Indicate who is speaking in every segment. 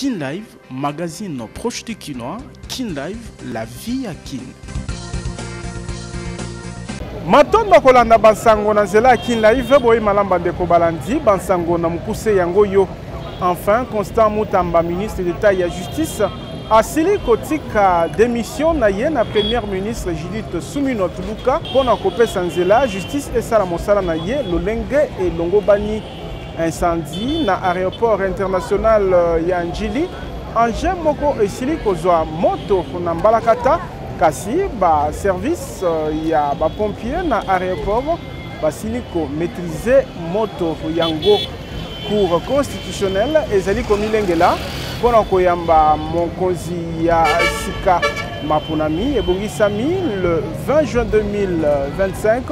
Speaker 1: Kin Live, magazine proche du Kinois. Kin Live, la vie à Kin.
Speaker 2: Matondo kolanda bansango na nzela Kin Live boyi malamba ndeko balandi bansango na mukuse yango yo. Enfin, Constant Mutamba, ministre d'État et de la Justice, a sili kotika démission na ye na première ministre Judith Suminwa Tuluka pour na kopé sanzela justice et sala mosala na ye lolenge et longobani incendie na aéroport international ya Njili anje moko esili kozwa moto na Mbalakata kasi ba service ya ba pompier na aéroport basili ko maîtriser moto yango cour constitutionnel ezali komilengela pona koyamba mokonzi ya sika mapunami ebongisami le 20 juin 2025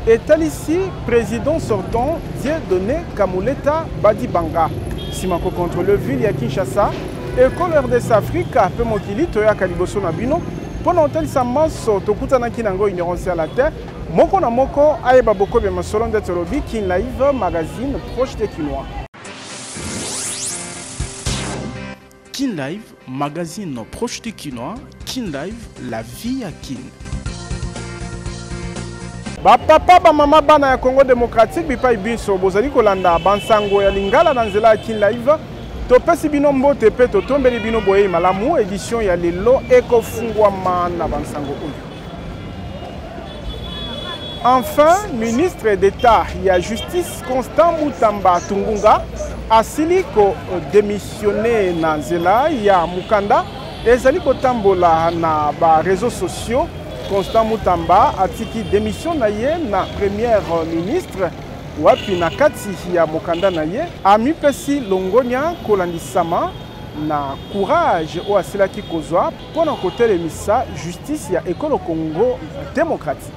Speaker 2: est ici président sortant Dieudonné Kamuleta Badibanga simako contre le ville ya Kinshasa école RDC Africa pe mokili toyaka liboso na bino pona otalisa maso tokutanaki nango ignorance à la terre moko na moko ayeba boko be masolo ndete lobi Kin Live magazine proche des Kinois.
Speaker 1: Kin Live, magazine proche du Kinois. Kin Live, la vie à Kin.
Speaker 2: Ba papa ba mama bana ya Congo démocratique bipa ibiso bozali kolanda bansango ya lingala na nzela ya Kin Live topesi bino mbote pe totombeli bino boye malamu édition ya lelo ekofungwama na bansango oyo. Enfin, ministre d'État et de Justice Constant Mutamba Tungunga a sili ko démissionné na nzela ya Mukanda ezali kotambola na ba réseaux sociaux. Constant Mutamba a tiki démission na ye na première ministre wapi na kati ya Mukanda na ye ami pesi longonya kolandisama na courage o asilaki kozwa pona kotelemisa justice ya ekolo Congo démocratique.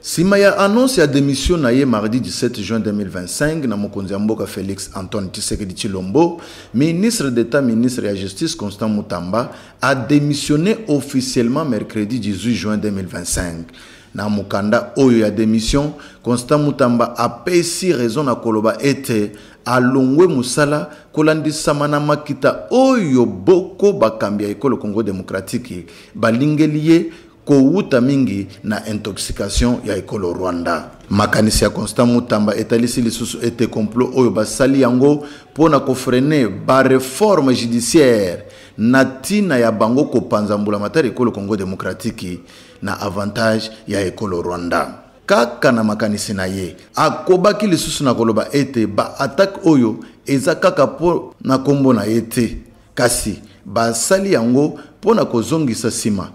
Speaker 3: Sima ya annonce ya démission na ye mardi 17 juin 2025 na mokonzi ya mboka Félix Antoine Tshisekedi Tshilombo, ministre d'État, ministre de la Justice Constant Mutamba a démissionné officiellement mercredi 18 juin 2025. Na mukanda oyo ya démission, Constant Mutamba a pesi raison na koloba ete alongwe musala kolandisama na makita oyo boko bakambi ya ekolo Congo démocratique balingeliye kouta mingi na intoxication ya ekolo Rwanda. Makanisi ya Constant Mutamba etalisi lisusu ete complot oyo basali yango pona kofrene ba réforme judiciaire na tina ya bango kopanza mbula matari ekolo Congo démocratique na avantage ya ekolo Rwanda. Kaka na makanisi na ye akobaki lisusu na koloba ete ba attaque oyo eza kaka po na kombo na yete kasi basali yango pona kozongisa sima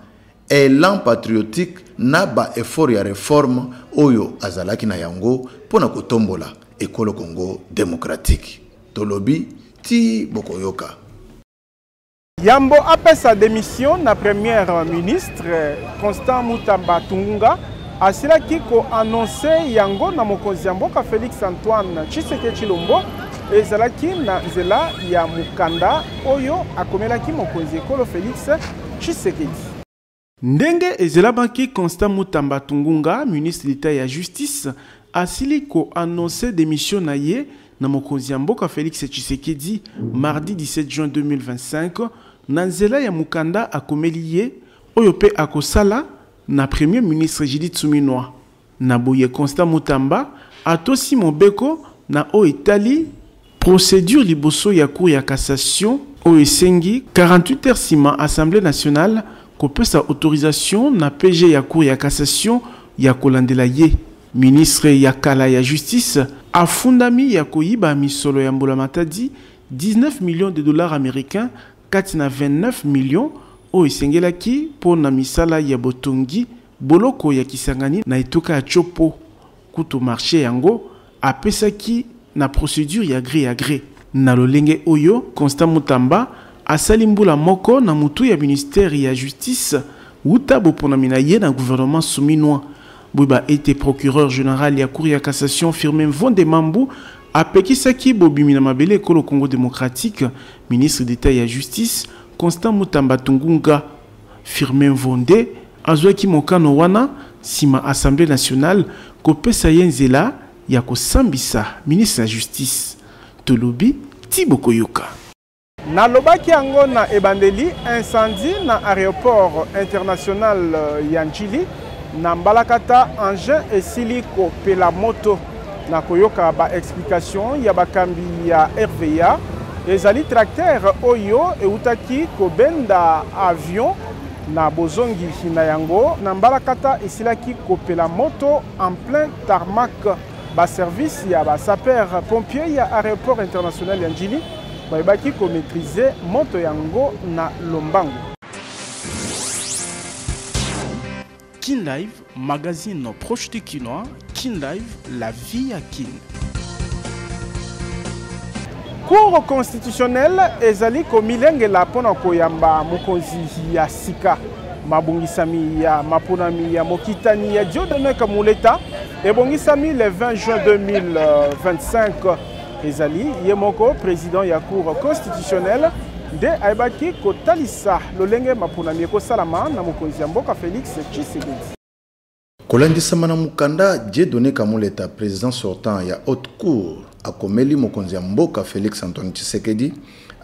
Speaker 3: élan patriotique na ba effort ya réforme oyo azalaki na yango pona kotombola ekolo Congo démocratique. Tolobi ti bokoyoka.
Speaker 2: Yambo après sa démission na première ministre Constant Mutamba Tungunga asilaki ko annoncer yango na mokonzi ya mboka Félix Antoine Tshisekedi Tshilombo ezalaki na nzela ya Mukanda oyo akomelaki mokonzi ekolo Félix Tshisekedi. Ndenge ezelabaki Constant Mutamba Tungunga, ministre d'État et de la Justice, a sili ko annoncé démission na ye na mokonzi ya mboka Félix Tshisekedi mardi 17 juin 2025 na nzela ya Mukanda akomeli ye oyo pe akosala na premier ministre Judith Suminwa. Na boye Constant Mutamba atosi mobeko na o etali procédure liboso ya cour ya cassation o esengi 48 heures sima Assemblée nationale kopesa sa autorisation na PG ya cour ya cassation ya kolandela ye. Ministre ya kala ya justice afundami ya koyiba misolo ya mbola matadi 19 millions de dollars américains kati na 29 millions o esengelaki po na misala ya botongi boloko ya kisangani na etoka ya chopo kuto marché yango apesaki na procédure ya gré na lolenge oyo Constant Mutamba asali mbula moko na mutu ya ministère ya justice wuta boponami na ye na gouvernement Suminwa. Buba était procureur général ya cour ya cassation Firmin Vondemambu apekisaki bobimi na mabele ekolo Congo démocratique ministre d'État ya justice Constant Mutamba Tungunga. Firmin Vonde azwaki mokano wana sima Assemblée nationale kopesa ye nzela ya kosambisa ministre ya justice. Tolobi Tibokoyoka. Nalobaki yango na ebandeli incendie na aéroport international ya Njili na Mbalakata engin esili kopela moto na koyoka ba explication ya bakambi ya RVA ezali tracteur oyo eutaki kobenda avion na bozongi na yango na Mbalakata esilaki kopela moto en plein tarmac. Ba service ya ba sapeur pompier ya aéroport international ya Njili baibaki ko maîtriser moto yango na lombangu.
Speaker 1: Kin Live, magazine proche du Kinois. Kin Live, la vie à Kin.
Speaker 2: Cour constitutionnelle ezali komilengela pona koyamba mokonzi ya sika mabungisami ya maponami ya mokitani ya Dieudonné Kamuleta ebongisami le 20 juin 2025 ezali yemoko président ya cour constitutionnelle de aibaki kotalisa lolenge maponami ekosalama na mokonzi ya mboka Félix Tshisekedi.
Speaker 3: Kolandisama na mukanda Dieudonné Kamuleta président sortant ya haute cour akomeli mokonzi ya mboka Félix Antoine Tshisekedi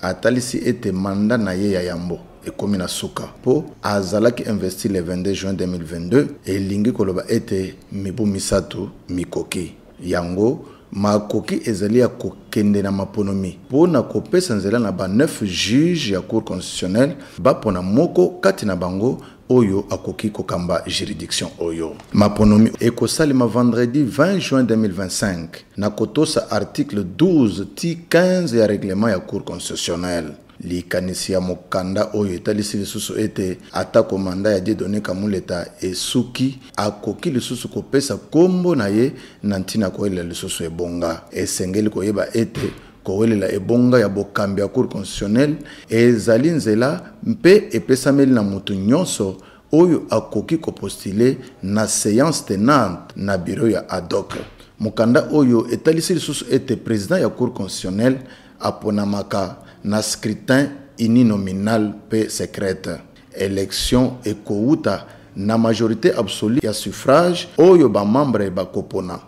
Speaker 3: atalisi ete mandat na ye ya yambo ekomi na suka po azalaki investi le 22 juin 2022 elingi koloba ete mibu misatu mikoki yango makoki ezali ya kokende na maponomi po na kopesa nzela na ba 9 juge ya cour constitutionnelle bapona moko kati na bango oyo akoki kokamba juridiction oyo. Maponomi ekosalima vendredi 20 juin 2025 na kotosa article 12 ti 15 ya règlement ya cour constitutionnelle. Likanisi ya mokanda oyo etalisi lisusu ete ata komanda ya Dieudonné Kamuleta esuki akoki lisusu kopesa kombo na ye na ntina koyelela lisusu ebonga. Esengeli koyeba ete kowelela ebonga ya bokambi ya cour constitutionnelle ezali nzela mpe epesameli na mutu nyonso oyo akoki kopostile na séance tenante na bureau ya ad hoc. Mokanda oyo etalisi lisusu ete président ya cour constitutionnelle aponamaka na scrutin uninominal pe secrète. Élection ekouta na majorité absolue ya suffrage oyo ba membre bakopona.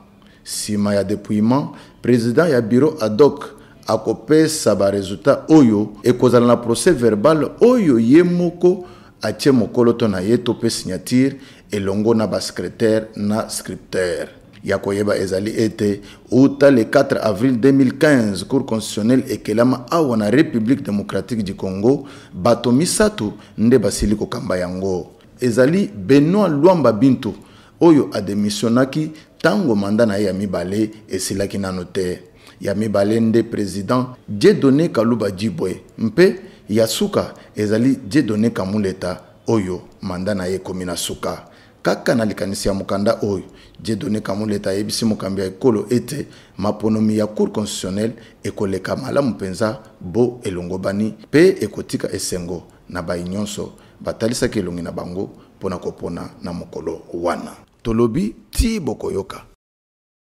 Speaker 3: Sima ya dépouillement, président ya bureau ad hoc akopesa ba résultat oyo ekozala na procès verbal oyo yemoko atie mokolo to na yeto pe signature elongo na ba secrétaire na scripteur. Yakoyeba ezali ete uta le 4 avril 2015 cour constitutionnelle ekelama awa na République démocratique du Congo bato misatu nde basili kokamba yango. Ezali Benoît Luamba Bintu oyo ademissionnaki tango manda na ya mibale esilaki nano te. Ya mibale nde président Dieudonné Kaluba Djibwe mpe yasuka ezali Dieudonné Kamuleta oyo manda na ye komina suka. Kaka na likanisi ya mukanda oyo Dieudonné Kamuleta yebisi mokambi ya ekolo ete maponomi ya cour constitutionnelle ekoleka malamu penza bo elongobani pe ekotika esengo na bainyonso batalisaki elongi na bango pona kopona na mokolo wana. Tolobi ti bokoyoka.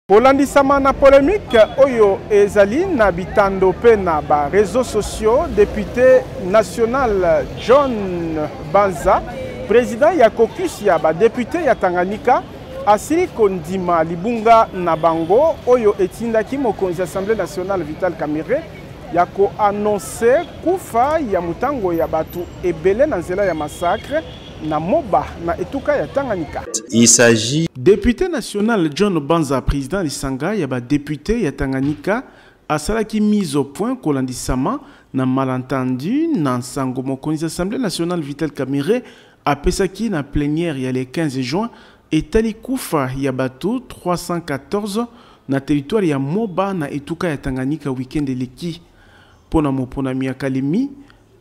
Speaker 2: Kolandisama na polémique oyo ezali na bitando pe na ba réseaux sociaux, député national John Banza président ya caucus ya ba député ya Tanganyika asili kondima libunga na bango oyo etindaki mokonzi Assemblée nationale Vital Kamerhe ya ko annoncer kufa ya mutango ya batu ebele na nzela ya massacre na Moba na etuka ya Tanganyika.
Speaker 4: Il s'agit
Speaker 1: député national John Banza président lisanga ya ba député ya Tanganyika asalaki mise au point kolandisama na malentendu na nsango mokonzi Assemblée nationale Vital Kamerhe apesaki na plénière ya le 15 juin etali kufa ya bato 314 na territoire ya Moba na etuka ya Tanganyika weekend eleki. Pona moponami ya Kalemi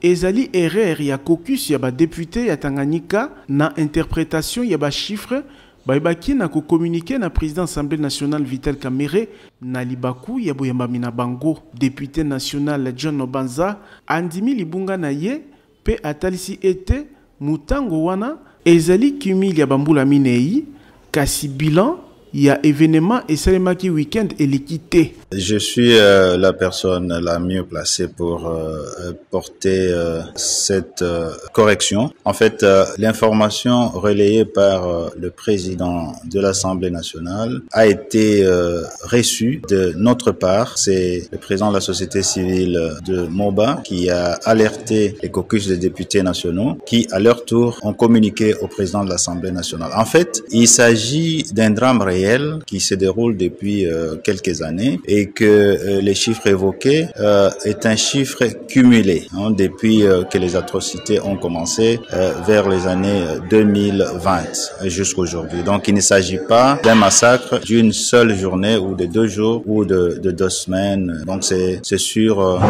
Speaker 1: ezali erreur ya caucus ya ba député ya Tanganyika na interprétation ya ba chiffre baibaki na ko communiquer na président Assemblée nationale Vital Kamerhe na libaku ya boyambami na bango. Député national John Banza andimi libunga na ye pe atalisi ete mutango wana ezali cumul ya bambula minei kasi bilan il y a événement et Salemaki week-end et l'équité.
Speaker 4: Je suis la personne la mieux placée pour porter cette correction. En fait, l'information relayée par le président de l'Assemblée nationale a été reçue de notre part. C'est le président de la société civile de MOBA qui a alerté les caucus des députés nationaux qui, à leur tour, ont communiqué au président de l'Assemblée nationale. En fait, il s'agit d'un drame réel qui se déroule depuis quelques années et que les chiffres évoqués est un chiffre cumulé depuis que les atrocités ont commencé vers les années 2020 jusqu'à aujourd'hui. Donc, il ne s'agit pas d'un massacre d'une seule journée ou de 2 jours ou de 2 semaines. Donc, c'est sur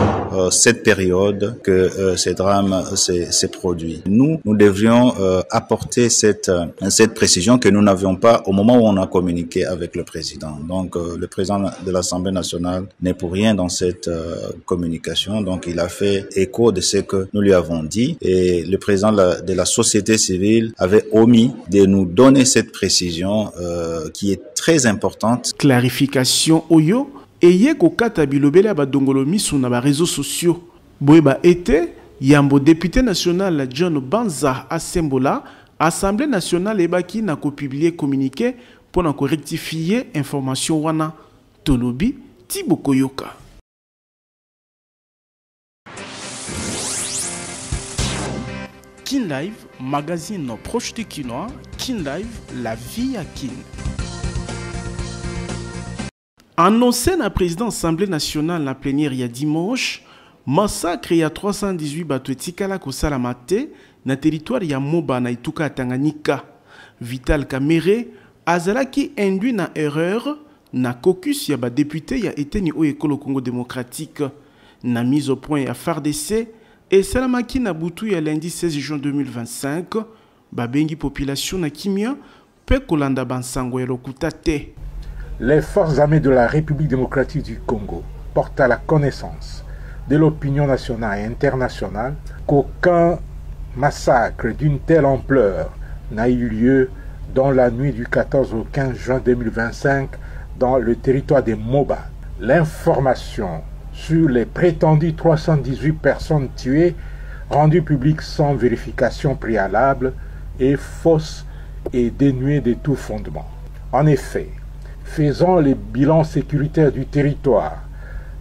Speaker 4: cette période que ces drames s'est produit. Nous devrions apporter cette précision que nous n'avions pas au moment où on a communiqué avec le président. Donc, le président de l'Assemblée nationale n'est pour rien dans cette communication. Donc, il a fait écho de ce que nous lui avons dit. Et le président de la société civile avait omis de nous donner cette précision qui est très importante.
Speaker 1: Clarification Oyo. Eye kokata bilobele badongolomi sur les réseaux sociaux. Boeba été yambo député national John Banza Asembola, Assemblée nationale ebaki na ko publier communiqué pour na ko rectifier information wana Tolobi Thibaut Koyoka. Kin Live, magazine proche du Kinois, Kin Live, la vie à Kin. Annoncé na président Assemblée nationale la plénière il y a dimanche, massacre il y a 318 bato etikala ko salamate na territoire ya Moba na Ituka Tanganyika. Vital Kamerhe azalaki induit na erreur na caucus ya ba député ya eteni o ekolo Congo démocratique na mise au point ya FARDC et salamaki na butu ya lundi 16 juin 2025 ba bengi population na kimia pe kolanda bansango ya lokuta te.
Speaker 5: Les forces armées de la République démocratique du Congo portent à la connaissance de l'opinion nationale et internationale qu'aucun massacre d'une telle ampleur n'a eu lieu dans la nuit du 14 au 15 juin 2025 dans le territoire des Moba. L'information sur les prétendues 318 personnes tuées, rendue publique sans vérification préalable, est fausse et dénuée de tout fondement. En effet, faisant les bilans sécuritaires du territoire,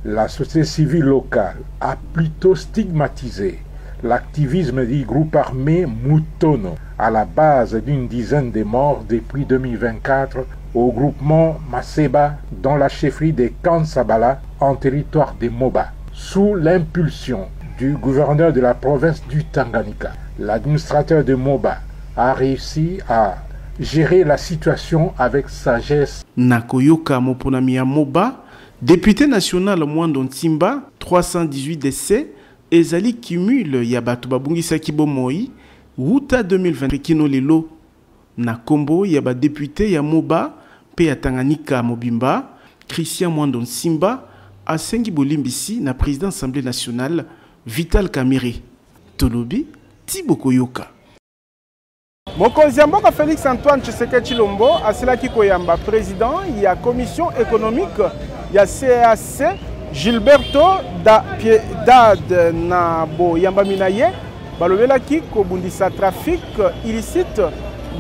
Speaker 5: la société civile locale a plutôt stigmatisé l'activisme du groupe armé Mutono à la base d'une dizaine de morts depuis 2024 au groupement Maseba dans la chefferie de Kansabala en territoire de Moba, sous l'impulsion du gouverneur de la province du Tanganyika. L'administrateur de Moba a réussi à gérer la situation avec sagesse.
Speaker 1: Nakoyoka Moponami ya Moba, député national Mwando Ntimba, 318 décès, ezali cumul ya bato babungisa kibomoi, wuta 2020 kino lelo. Na kombo ya ba député ya Moba, pe ya Tanganyika Mobimba, Christian Mwando Ntimba, asengi bolimbisi na président Assemblée nationale, Vital Kamerhe. Tolobi, Thibaut Koyoka.
Speaker 2: Mokonzi ya mboka Félix Antoine Tshisekedi Tshilombo asilaki koyamba président ya commission économique ya CAC Gilberto da Piedade na bo yamba minaye balobelaki kobundisa trafic illicite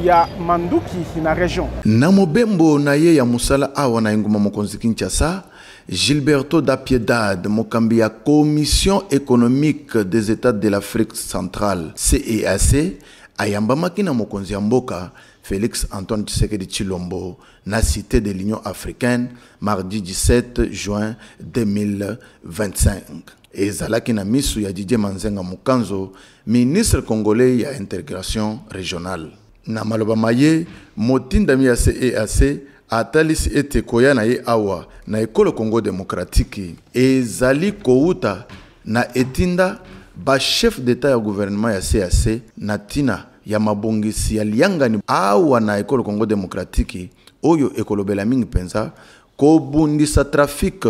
Speaker 2: ya manduki na région.
Speaker 3: Na mobembo na ye ya musala awa na nguma mokonzi Kinshasa, Gilberto da Piedade mokambi ya commission économique des États de l'Afrique centrale CEAC ayamba makina mokonzi ya mboka Félix Antoine Tshisekedi Tshilombo na cité de l'Union africaine mardi 17 juin 2025. Ezalaki na misu ya Didier Manzenga Mukanzo, ministre congolais ya intégration régionale. Na maloba maye motindami ya CEAC atalisi ete koya na ye awa na ekolo Congo démocratique ezali kouta na etinda ba chef d'état ya gouvernement ya CAC na tina ya mabongisi ya liangani awa na ekolo Congo démocratique oyo ekolobela mingi penza kobundisa trafic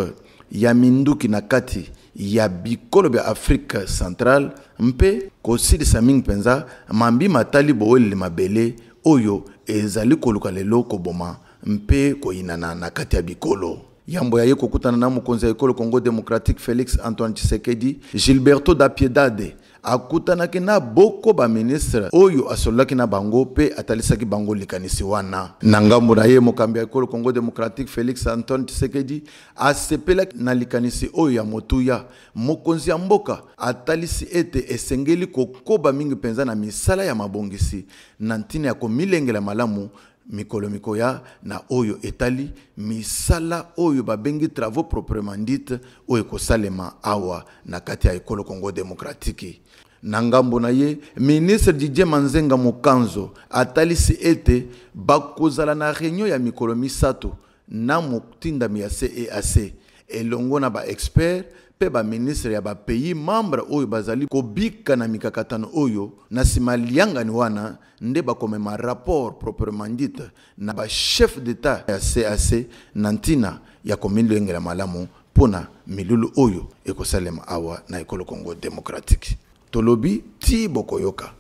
Speaker 3: ya minduki na kati ya bikolo bya Afrique centrale mpe kosilisa mingi penza mambi matali boeli mabele oyo ezali koluka lelo koboma mpe koinana na kati ya bikolo. Yambo ya ye kokutana na mokonzi ya ekolo Congo Démocratique Félix Antoine Tshisekedi, Gilberto da Piedade akutanaki na boko ba ministre oyo asolaki na bango pe atalisaki bango likanisi wana. Na ngambo na ye mokambi ya ekolo Congo Démocratique Félix Antoine Tshisekedi asepelaki na likanisi oyo ya motuya mokonzi ya mboka atalisi ete esengeli kokoba mingi penza na misala ya mabongisi na ntina ya komilengela malamu mikolo mikoya na oyo etali misala oyo babengi travaux proprement dit oyo kosalema awa na kati ya ekolo Congo Démocratique. Na ngambo na ye ministre Didier Manzenga Mokanzo atalisi ete bakozala na réunion ya mikolo misato na motindami ya CEAC elongo na ba expert pe ba ministre ya ba pays membre oyo bazali kobika na mikakatano oyo na simaliangani wana nde bakomema rapport proprement dit na ba chef d'état ya CAC na ntina ya komilengela malamu pona milulu oyo ekosalema awa na ekolo Congo Démocratique. Tolobi ti bokoyoka.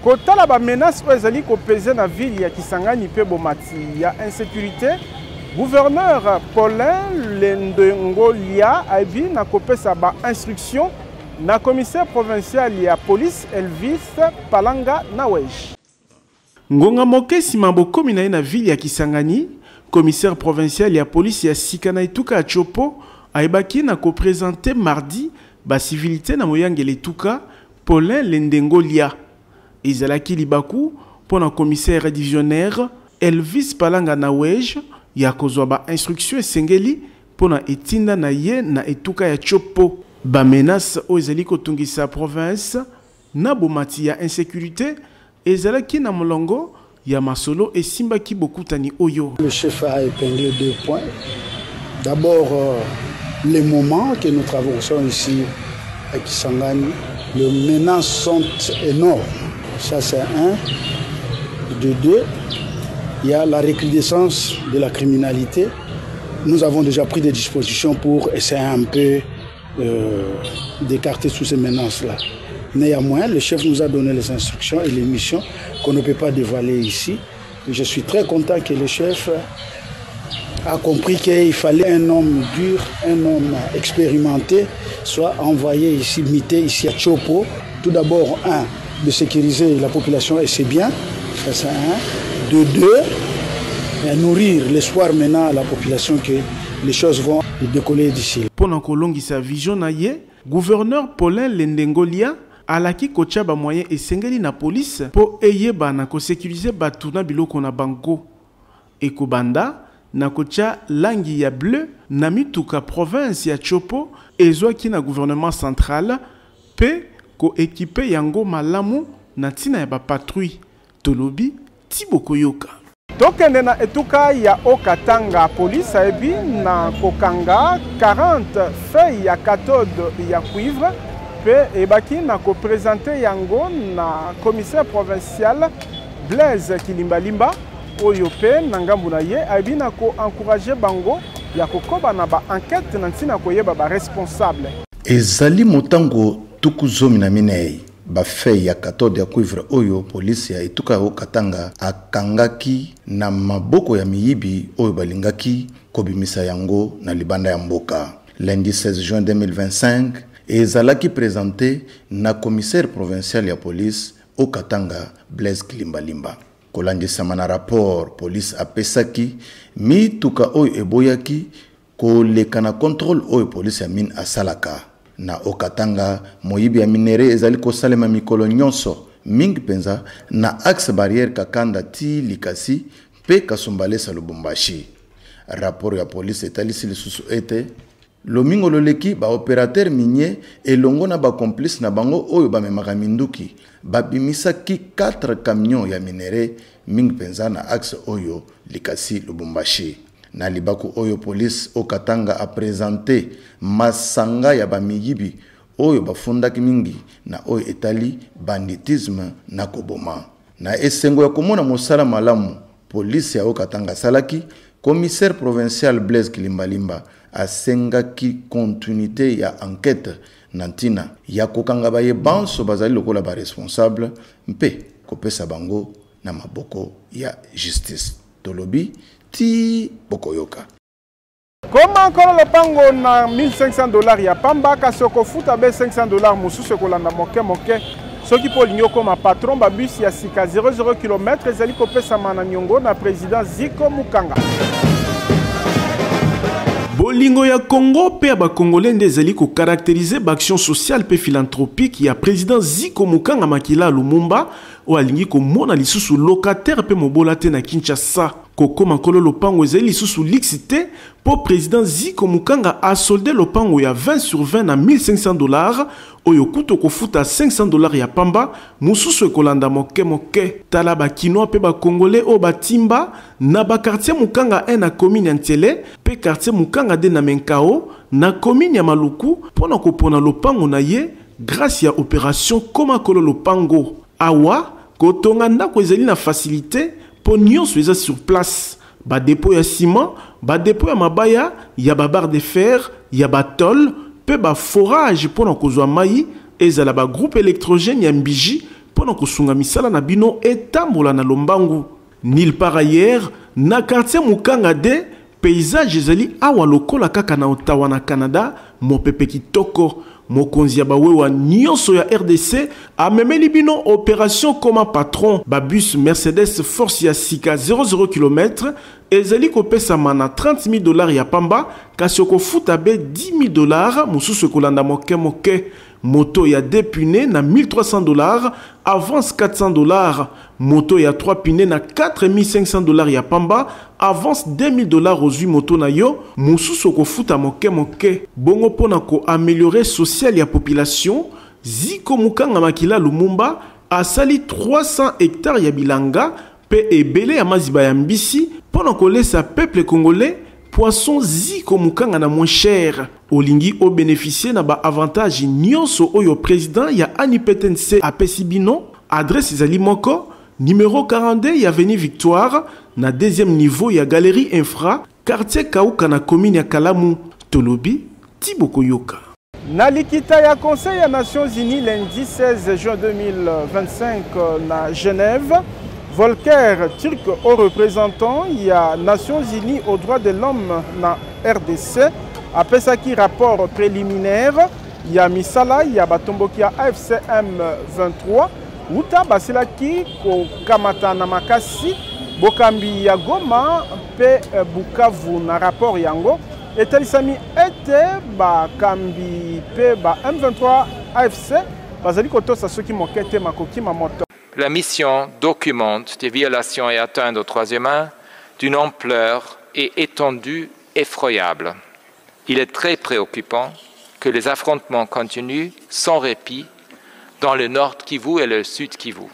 Speaker 2: Kotala ba menace oyo ezali kopeze na ville ya Kisangani pe bomati ya insécurité. Gouverneur Paulin Lendengolia aibi na kopesa ba instruction na commissaire provincial ya police Elvis Palanga Nawej.
Speaker 1: Ngonga moke sima bokomi na ye na ville ya Kisangani, commissaire provincial ya police ya Sikana Ituka ya Chopo aibaki na ko-présenter mardi ba civilité na moyangele Ituka Paulin Lendengolia. Ezalaki libaku pona commissaire divisionnaire Elvis Palanga Nawej ya kozwa ba instruction esengeli pona etinda na ye na Etuka ya Chopo. Ba menace o ezali kotungisa province na bomati ya insécurité ezalaki na molongo ya masolo esimbaki bokutani oyo.
Speaker 6: Le chef a épinglé 2 points. D'abord, les moments que nous traversons ici à Kisangani, les menaces sont énormes. Ça c'est un. De 2, il y a la recrudescence de la criminalité. Nous avons déjà pris des dispositions pour essayer un peu d'écarter toutes ces menaces-là. Néanmoins, le chef nous a donné les instructions et les missions qu'on ne peut pas dévoiler ici. Et je suis très content que le chef a compris qu'il fallait un homme dur, un homme expérimenté, soit envoyé ici, mité ici à Chopo. Tout d'abord, de sécuriser la population, et c'est bien, ça c'est un. De 2, nourrir l'espoir maintenant à la population que les choses vont décoller d'ici.
Speaker 1: Pendant que l'on sa vision na ye, gouverneur Paulin Lendengolia alaki kocha ba moyen esengeli na police po eyeba na ko sécuriser batuna biloko na bango. Ekobanda na kocha langi ya bleu na mituka province ya Chopo ezwaki na gouvernement central pe ko équipe yango malamu na tina ya ba patrouille. Tolobi Tibokoyoka.
Speaker 2: Tokende na Etuka ya Okatanga police ebi na kokanga 40 feuilles ya cathode ya cuivre pe ebaki na ko présenter yango na commissaire provincial Blaise Kilimbalimba oyo pe na ngambu na ye ebi na ko encourager bango ya kokoba na ba enquête na ntina koyeba ba responsable.
Speaker 3: Ezali motango tukuzomi na minei. Ba feuille ya cathode ya cuivre oyo police ya Etuka ya Okatanga akangaki na maboko ya miyibi oyo balingaki kobimisa yango na libanda ya mboka. Lundi 16 juin 2025, ezalaki présenté na commissaire provincial ya police Okatanga Blaise Kilimbalimba. Kolandisama na rapport police apesaki mituka oyo eboyaki koleka na contrôle oyo police ya mine asalaka. Na Okatanga, moyibi ya minere ezali kosalema mikolo nyonso mingi penza na axe barrière Kakanda ti Likasi pe Kasumbalesa Lubumbashi. Rapport ya police etalisi lisusu ete lomingo loleki ba opérateur minier elongo na ba complice na bango oyo bamemaka minduki babimisaki 4 camions ya minere mingi penza na axe oyo Likasi Lubumbashi. Na libaku oyo police Okatanga a présenté masanga ya bamiyibi oyo bafundaki mingi na oyo etali banditisme na koboma. Na esengo ya komona mosala malamu police ya Okatanga salaki, commissaire provincial Blaise Kilimbalimba asengaki continuité ya enquête na ntina ya kokanga baye banso bazali lokola ba responsable mpe kopesa bango na maboko ya justice. Tolobi ti bokoyoka.
Speaker 2: Comment encore le pango na $1,500 ya pamba kasi okofuta be $500 mususu kolanda moke moke soki po linyo koma patron ba bus ya sika 00 km ezali kopesa mana nyongo na président Ziko Mukanga.
Speaker 1: Bolingo ya Congo pe ba Congolais ndezali ko caractériser ba action sociale pe philanthropique ya président Ziko Mukanga makila Lumumba o alingi ko mona lisusu locataire pe mobola te na Kinshasa. Koko makolo lopango ezali lisusu lixité pour président Ziko Mukanga a soldé lopango ya 20/20 na $1,500 oyo kuto kofuta $500 ya pamba mususu ekolanda moke moke tala ba kinois pe ba congolais o batimba na ba quartier Mukanga 1 na commune ya Ntiele pe quartier Mukanga 2 na Menkao na commune ya Maluku pona kopona lopango na ye grâce ya opération koma kolo lopango awa kotonga ndako ezali na facilité po nyonso eza sur place ba dépôt ya ciment ba dépôt ya mabaya ya ba barre de fer ya ba tol pe ba forage pona kozwa mai ezala ba groupe électrogène ya mbiji pona kosunga misala na bino etambola na lombangu nil par ailleurs na quartier Mukanga de paysage ezali awa lokola kaka na Ottawa na Canada mopepe kitoko mokonzi ya bawewa nyonso ya RDC amemeli bino opération comme patron babus Mercedes force ya sika 00 km ezali kopesa mana $30,000 ya pamba kasi okofuta be $10,000 mususu kolanda moke moke moto ya 2 pneus na $1,300 avance $400 moto ya 3 pneus na $4,500 ya pamba avance $2,000 ozwi moto na yo mususu kofuta moke moke bongo pona ko améliorer social ya population Ziko Mukanga makila Lumumba asali 300 hectares ya bilanga pe ebele ya maziba ya mbisi pona kolesa peuple congolais poisson Ziko Mukanga na moins cher olingi o bénéficier na ba avantage nyonso oyo président ya ANIPTNC apesi bino adresse ezali moko numéro 42 ya avenue Victoire na deuxième niveau ya galerie infra quartier Kauka na commune ya Kalamu Tolobi Tiboko Yoka.
Speaker 2: Na likita ya Conseil ya Nations Unies lundi 16 juin 2025 na Genève, Volker Turk au représentant ya Nations Unies aux droits de l'homme na RDC apesaki rapport préliminaire ya misala ya batomboki ya AFCM 23 uta basilaki ko kamata na makasi bokambi ya Goma pe Bukavu na rapport yango etalisami ete bakambi pe ba M23 AFC bazali kotosa soki mokete makoki mamoto.
Speaker 7: La mission documente des violations et atteintes aux droits humains d'une ampleur et étendue effroyable. Il est très préoccupant que les affrontements continuent sans répit dans le nord Kivu et le sud Kivu.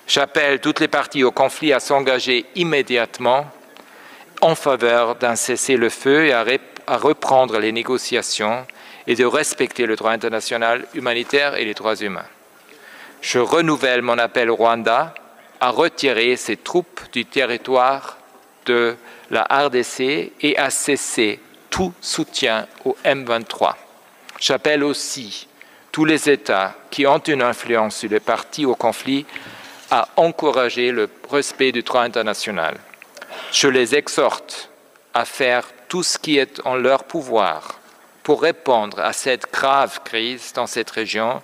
Speaker 7: J'appelle toutes les parties au conflit à s'engager immédiatement en faveur d'un cessez-le-feu et à reprendre les négociations et de respecter le droit international humanitaire et les droits humains. Je renouvelle mon appel au Rwanda à retirer ses troupes du territoire de la RDC et à cesser tout soutien au M23. J'appelle aussi tous les États qui ont une influence sur les parties au conflit à encourager le respect du droit international. Je les exhorte à faire tout ce qui est en leur pouvoir pour répondre à cette grave crise dans cette région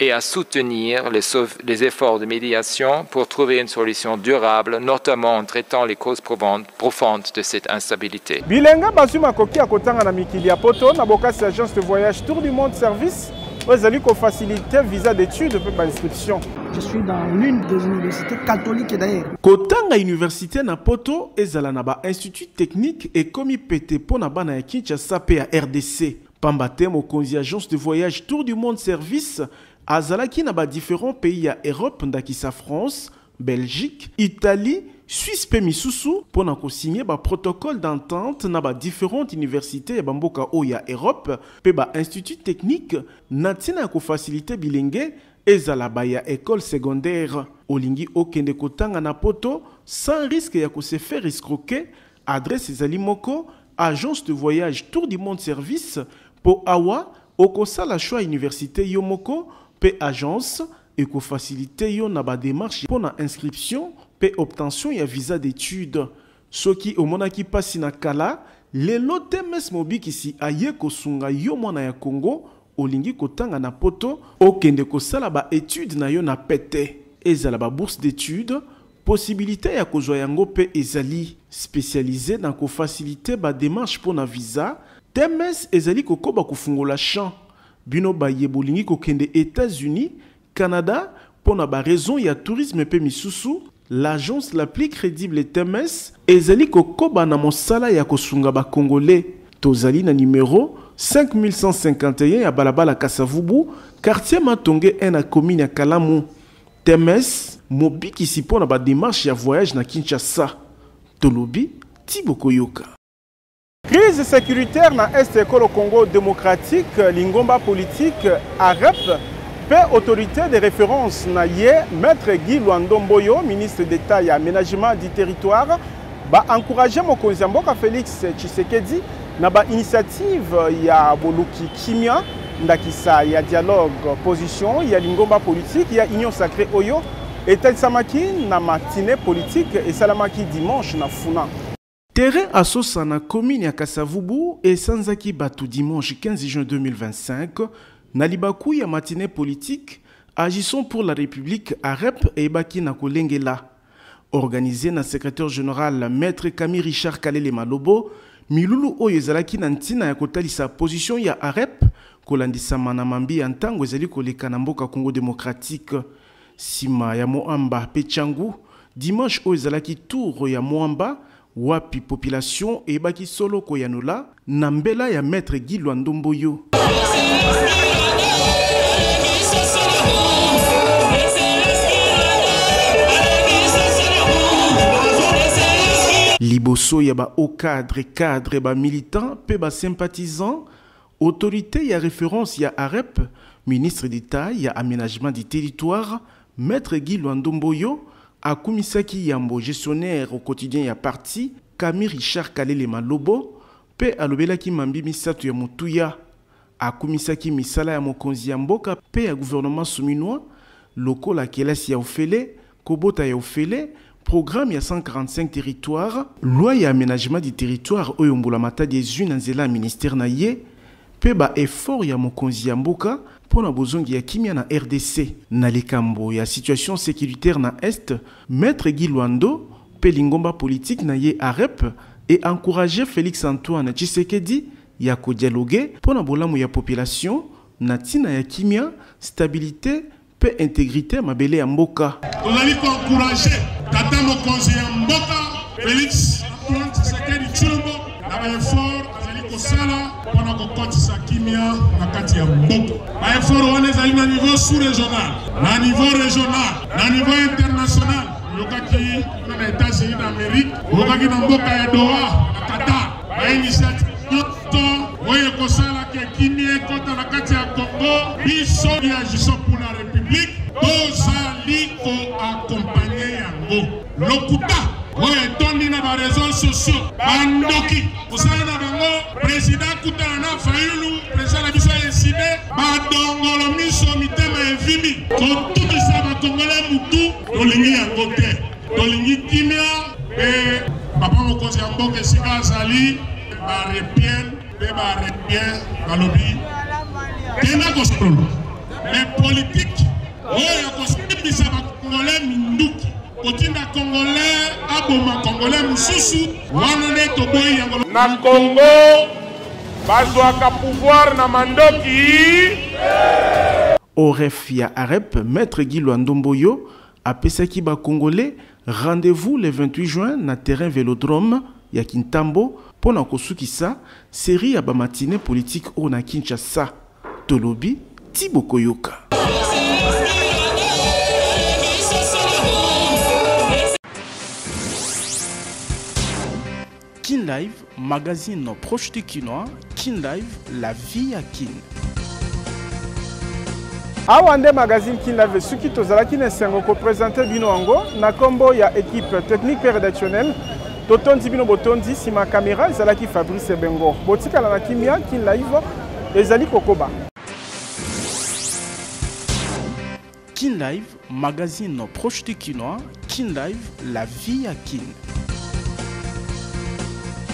Speaker 7: et à soutenir les efforts de médiation pour trouver une solution durable, notamment en traitant les causes profondes de cette instabilité.
Speaker 2: Bilenga bazuma koki akotanga na mikili ya poto na bokasi agence de voyage Tour du Monde Service ezali ko faciliter visa d'études pe ba inscription.
Speaker 8: Je suis dans l'une des universités catholiques d'ailleurs.
Speaker 1: Kotanga université na poto ezala na ba institut technique et komi pété pona bana ya Kinshasa pe ya RDC. Pambate mokonzi agence de voyage Tour du Monde Service azalaki na ba différents pays ya Europe ndakisa France, Belgique, Italie, Suisse pe misusu pona ko signer ba protocole d'entente na ba différentes universités ya bamboka o ya Europe pe ba institut technique na tina ko faciliter bilenge ezala ba ya école secondaire olingi okende kotanga na poto sans risque ya ko se faire escroquer. Adresse ezali moko agence de voyage Tour du Monde Service po awa okosala choix université yomoko pe agence et ko faciliter yo na ba démarche pour na inscription pe obtention ya visa d'études. Soki omonaki pasi na kala lelo TMS mobikisi aye kosunga yo mwana ya Congo olingi kotanga na poto okende kosala ba études na yo na pete ezala ba bourse d'études possibilité ya kozwa yango pe ezali spécialisé dans ko faciliter ba démarche pour na visa. TMS ezali kokoba kufungola champ bino ba yebolingi kokende États-Unis, Canada pour na ba raison ya tourisme pe misusu. L'agence la plus crédible TMS ezali kokoba na mosala ya kosunga ba congolais. Tozali na numéro 5151 ya balabala Kasavubu, quartier Matonge 1 na commune ya Kalamu. TMS mobikisi pona ba démarche ya voyage na Kinshasa. Tolobi Tiboko Yoka.
Speaker 2: Crise sécuritaire na Est Ekolo Congo démocratique, lingomba politique AREP, paix autorité de référence na ye, Maître Guy Luandomboyo, ministre d'État et aménagement du territoire, ba encourager mokonzi mboka Félix Tshisekedi na ba initiative ya Boluki Kimia ndakisa ya dialogue position ya lingomba politique ya union sacrée oyo et samaki na matinée politique et salamaki dimanche na Funa.
Speaker 1: Terrain asosa na commune ya Kasavubu et sanzaki batu dimanche 15 juin 2025 na libaku ya matinée politique agissons pour la République AREP et baki na kolengela. Organisé na secrétaire général Maître Camille Richard Kalele Malobo, milulu oyo ezalaki na ntina ya kotalisa position ya AREP kolandisama na mambi ya ntango ezali koleka na mboka Congo démocratique. Sima ya Moamba Pechangu, dimanche oyo ezalaki tour ya Moamba, wapi population ebaki solo koyanola na mbela ya Maître Guy Luandomboyo. Liboso ya ba haut cadre ba militant pe ba sympathisant autorité ya référence ya AREP ministre d'État ya aménagement du territoire Maître Guy Luandomboyo akumisaki yambo gestionnaire au quotidien ya parti Camille Richard Kalele Malobo pe alobelaki mambi misato ya mutuya akumisaki misala ya mokonzi ya mboka pe ya gouvernement souminois lokola kelasi ya ofele kobota ya ofele programme ya 145 territoires, loi ya aménagement du territoire oyo mbolamata des unes nzela ministère na ye, pe ba effort ya mokonzi ya mboka pona bozongi ya kimia na RDC. Na likambo ya situation sécuritaire na Est, Maître Guy Luando, pe lingomba politique na ye AREP et encourager Félix Antoine Tshisekedi ya ko dialoguer pona bolamu ya population na tina ya kimia, stabilité pe intégrité mabele ya mboka.
Speaker 9: On a encourager Tata mokonzi ya mboka Félix Antoine Tshisekedi Tshilombo na ba effort azali kosala pona kokotisa kimia na kati ya mboka. Ba effort wana ezali na niveau sous-régional, na niveau régional, na niveau international. Yokaki na États-Unis d'Amérique, yokaki na mboka ya Doha na Qatar. Ba initiative oye kosala ke kimia kota na kati ya Congo biso ya jiso pour la République tozali ko accompagner yango lokuta oye tondi na ba réseaux sociaux bandoki kosala na bango président kutana na Fayulu président na biso eside badongolo miso mitema evimi kotukisa ba Congolais mutu tolingi yango te tolingi kimia pe papa mokonzi ya mboka esika azali ba repien ba repien balobi tena kosolo mais politique oyo kosibisa ba Congolais minduki kotinda Congolais aboma Congolais mususu wana ne toboyi yango
Speaker 2: na Congo bazwaka pouvoir na mandoki.
Speaker 1: Au ref ya AREP, Maître Guy Luandomboyo apesaki ba Congolais rendez-vous le 28 juin na terrain Vélodrome ya Kintambo pona kosukisa série ya ba matinée politique o na Kinshasa. Tolobi Tiboko Yoka. Kin Live, magazine proche du Kinois. Kin Live, la vie à Kin.
Speaker 2: Awande magazine Kin Live suki tozalaki na sengo ko présenter bino ango na kombo ya équipe technique et rédactionnelle totondi bino botondi sima caméra ezalaki Fabrice Bengo botika na kimia Kin Live ezali kokoba.
Speaker 1: Kin Live, magazine proche du Kinois. Kin Live, la vie à Kin.